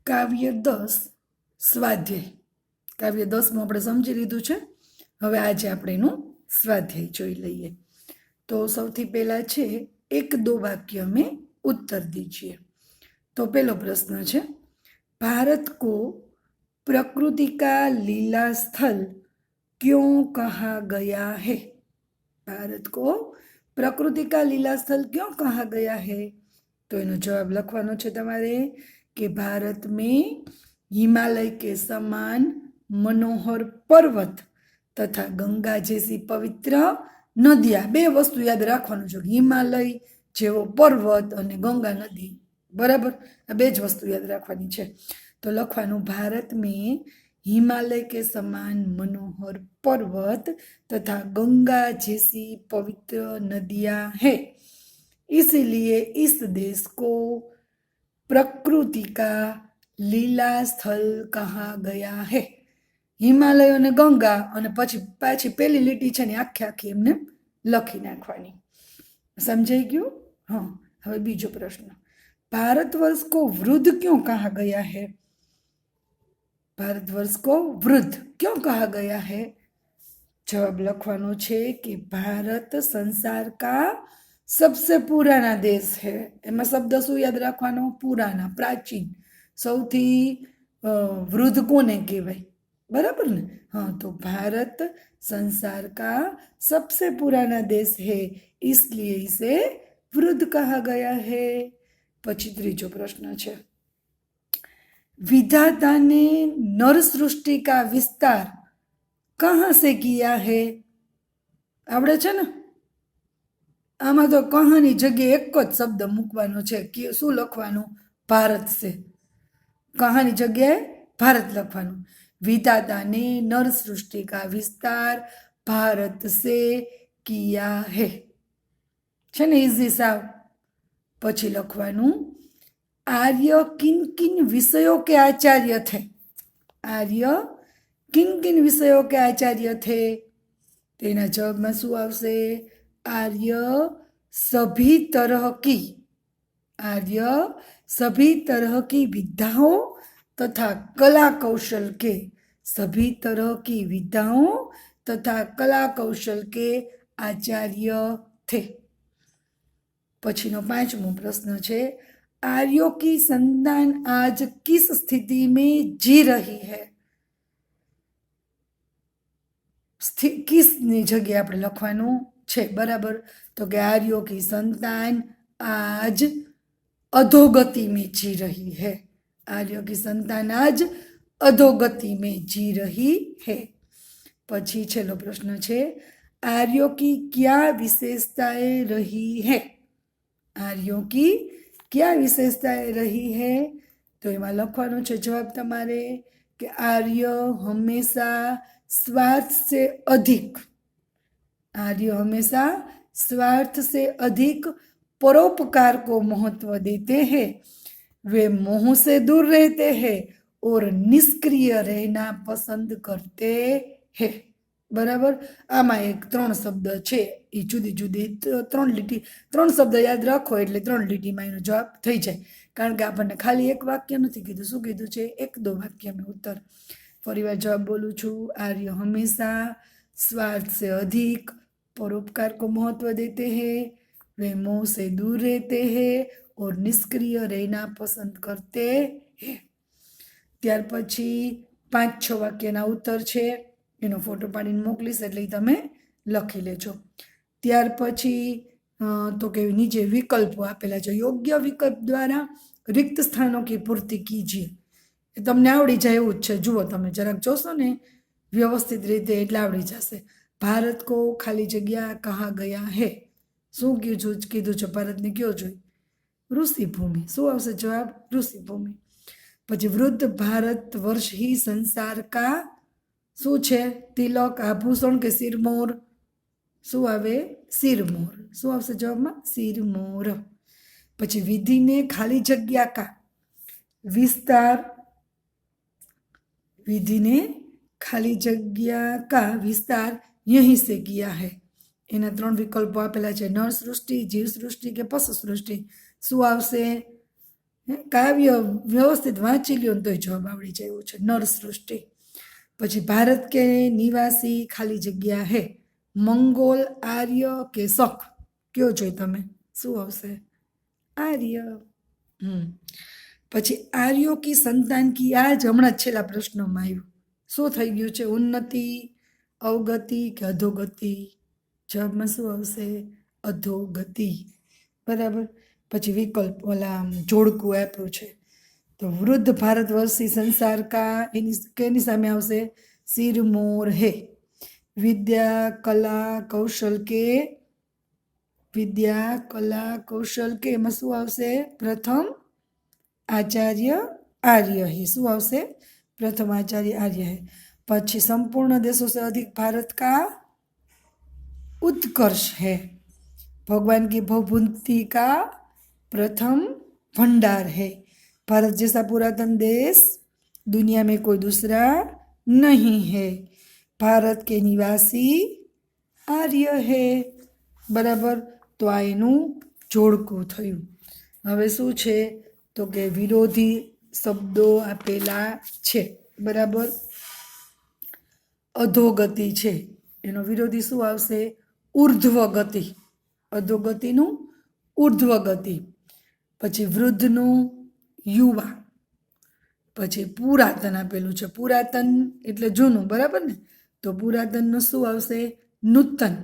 કાવ્ય 10 સ્વાધ્યાય. કાવ્ય 10 આપણે સમજી લીધું છે. હવે આજે આપણે એનું સ્વાધ્યાય જોઈ લઈએ. તો સૌથી પહેલા છે એક દો वाक्य में उत्तर दीजिए. तो पहलो प्रश्न है, भारत को प्रकृति का लीला स्थल क्यों कहा गया है? भारत को प्रकृति का लीला स्थल क्यों कहा गया है? तो एनो जवाब लखवानो छे तमारे कि भारत में हिमालय के समान मनोहर पर्वत तथा गंगा जैसी पवित्र नदियाँ, बे वस्तु याद राखवानुं छे. हिमालय जेवो पर्वत अने गंगा नदी, बराबर, आ बे ज वस्तु याद राखवानी छे. तो लखवानुं भारत में हिमालय के समान मनोहर पर्वत तथा गंगा जैसी पवित्र नदियाँ है, इसलिए इस देश को प्रकृति का लीला स्थल कहा गया है. हिमालय अने गंगा अने पछी पाछी पेली लीटी छे ने आखी आखी एमने लखी नाखवानी. समझाई गयुं? हाँ. हवे बीजो प्रश्न, भारतवर्ष को वृद्ध क्यों कहा गया है? भारतवर्ष को वृद्ध क्यों कहा गया है? जवाब लखवानो छे कि भारत संसार का सबसे पुराना देश है. एमां शब्द शुं याद राखवानो? पुराना, प्राचीन. सौथी वृद्ध कोने कहेवाय? बराबर ने? हाँ. तो भारत संसार का सबसे पुराना देश है, इसलिए इसे वृद्ध कहा गया है. पछी त्रीजो प्रश्न है, विधाता ने नर सृष्टि का विस्तार कहाँ से किया है? आवड़े छे ने? आमां तो कहानी जग्याए एक ज शब्द मूकवानो छे. शुं लखवानुं? भारत से. कहानी जग्याए भारत लखवानुं. विधाता ने नर सृष्टि का विस्तार भारत से किया है. छे ने इजी साव. पछी लखवानुं, आर्य किन किन विषयों के आचार्य थे? आर्य किन किन विषयों के आचार्य थे? तेना जवाब में शुं आवशे? आर्य सभी तरह की, आर्य सभी तरह की विद्याओं तथा कला कौशल के, सभी तरह की विद्याओं तथा कला कौशल के आचार्य थे. पछीनो पांचमो प्रश्न है, आर्यों की संतान आज किस स्थिति में जी रही है? किस जगह आपणे लखवानुं छे? बराबर. तो कि आर्यों की संतान आज अधोगति में जी रही है. आर्यों की संतान आज अधोगति में जी रही है. पछी छेल्लो प्रश्न है, आर्यों की क्या विशेषताएं रही है? आर्यों की क्या विशेषताएं रही है? तो एमां लखवानुं छे जवाब तमारे कि आर्य हमेशा स्वार्थ से अधिक, आर्य हमेशा स्वार्थ से अधिक परोपकार को महत्व देते हैं. वे मोह से दूर रहते हैं और निष्क्रिय रहना पसंद करते हैं. बराबर. आमां एक 3 शब्द छे, ए जुदी जुदी 3 લીટી 3 शब्द याद राखो એટલે 3 લીટીમાં એનો જવાબ થઈ જાય. કારણ કે આપણને ખાલી એક વાક્ય નથી કીધું. શું કીધું છે? એક દો વાક્ય में उत्तर. फरीवार जवाब बोलूँ छूँ, आर्य हमेशा स्वार्थ से अधिक परोपकार को महत्व देते हैं, वे मोह से दूर रहते हैं और निष्क्रिय रहना पसंद करते हैं. त्यार पछी 5-6 वाक्यना उत्तर छे, एनो फोटो पाડીને મોકલીશ એટલે તમે લખી લેજો. ત્યાર પછી તો કે નીચે વિકલ્પો આપેલા છે. યોગ્ય વિકલ્પ દ્વારા रिक्त स्थानों की पूर्ति कीजिए. તમને આવડી જાય એવું જ છે. જુઓ, તમે જરાક જોશો ને વ્યવસ્થિત રીતે એટલે આવડી જશે. ભારત को ખાલી જગ્યા कहा गया है. શું કીધું છે? ભારતને કયો જોઈ? ઋષિભૂમિ. શું આવશે જવાબ? ઋષિભૂમિ. પછી વૃદ્ધ ભારત વર્ષ ही संसार का શું છે? તિલક, આભૂષણ કે સિરમોર? શું આવે? સિરમોર. શું આવશે જવાબમાં? સિરમોર. પછી વિધિને ખાલી જગ્યા કા વિસ્તાર, विधि ने खाली जग्या का विस्तार यहीं से किया है. एना 3 विकल्पों आपेला है, नर सृष्टि, जीव सृष्टि के पशु सृष्टि. शुं आवशे? કાવ્ય વ્યવસ્થિત વાંચી લ્યો ને તોય જવાબ આવડી જાય એવું છે. નર સૃષ્ટિ. પછી ભારત કે નિવાસી ખાલી જગ્યા હે, મંગોલ, આર્ય કે શક, કયો જોઈ તમે શું આવશે? આર્ય. પછી આર્યો કી સંતાન કી, આ જ હમણાં જ છેલ્લા પ્રશ્નમાં આવ્યું. શું થઈ ગયું છે? ઉન્નતિ, અવગતિ કે અધોગતિ? જવાબમાં શું આવશે? અધોગતિ. બરાબર. પછી વિકલ્પ ઓલા જોડકું આપ્યું છે, તો વૃદ્ધ ભારત વર્ષી સંસાર કા, કેની સામે આવશે? સિરમોર હે. વિદ્યા કલા કૌશલ કે, વિદ્યા કલા કૌશલ કે, એમાં શું આવશે? પ્રથમ આચાર્ય આર્ય હે. શું આવશે? પ્રથમ આચાर्य आर्य है. પછી संपूर्ण देशों से अधिक भारत का उत्कर्ष है. भगवान की भवभूति का प्रथम भंडार है. भारत जैसा पुरातन देश दुनिया में कोई दूसरा नहीं है. भारत के निवासी आर्य है. बराबर. તો આ એનું જોડકું થયું. હવે શું છે તો કે વિરોધી શબ્દો આપેલા છે. બરાબર. અધોગતિ છે, એનો વિરોધી શું આવશે? ઉર્ધ્વગતિ. અધોગતિનું ઉર્ધ્વગતિ. પછી વૃદ્ધનું યુવા. પછી પુરાતન આપેલું છે. પુરાતન એટલે જૂનું. બરાબર ને? તો પુરાતનનું શું આવશે? નૂતન.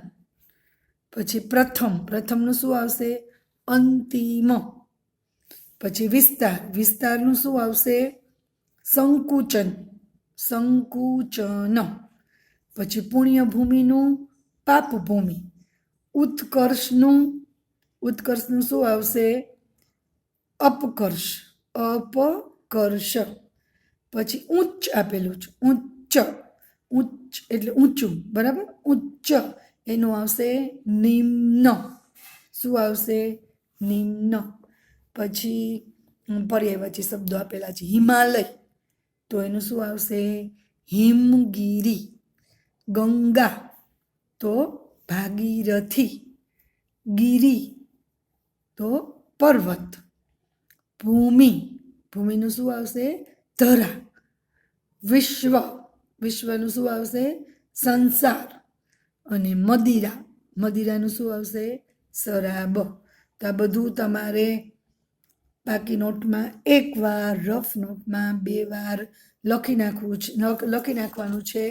પછી પ્રથમ, પ્રથમનું શું આવશે? અંતિમ. પછી વિસ્તાર, વિસ્તારનું શું આવશે? સંકુચન, સંકુચન. પછી પુણ્યભૂમિનું પાપભૂમિ. ઉત્કર્ષનું, ઉત્કર્ષનું શું આવશે? અપકર્ષ, અપકર્ષ. પછી ઉચ્ચ આપેલું છે, ઉચ્ચ, ઉચ્ચ એટલે ઊંચું. બરાબર. ઉચ્ચ એનું આવશે નિમ્ન. શું આવશે? નિમ્ન. પછી પર્યાયવાચી શબ્દો આપેલા છે. હિમાલય, તો એનું શું આવશે? હિમગીરી. ગંગા, તો ભાગીરથી. ગિરી, તો પર્વત. ભૂમિ, ભૂમિનું શું આવશે? ધરા. વિશ્વ, વિશ્વનું શું આવશે? સંસાર. અને મદિરા, મદિરાનું શું આવશે? શરાબ. તો આ બધું તમારે બાકી નોટમાં એકવાર, રફ નોટમાં 2 વાર લખી નાખવાનું છે.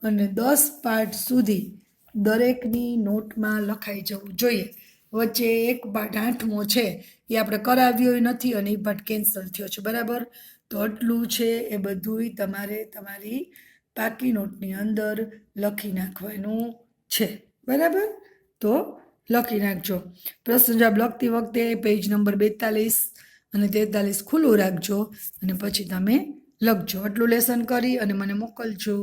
અને 10 પાઠ સુધી દરેકની નોટમાં લખાઈ જવું જોઈએ. વચ્ચે એક પાઠ 8મો છે એ આપણે કરાવ્યો નથી અને એ પાઠ કેન્સલ થયો છે. બરાબર. તો આટલું છે એ બધુંય તમારે તમારી પાકી નોટની અંદર લખી નાખવાનું છે. બરાબર. તો લખી નાખજો. પ્રશ્ન જવાબ લખતી વખતે પેજ નંબર 42 અને 43 ખુલ્લું રાખજો અને પછી તમે લખજો. આટલું લેસન કરી અને મને મોકલજો.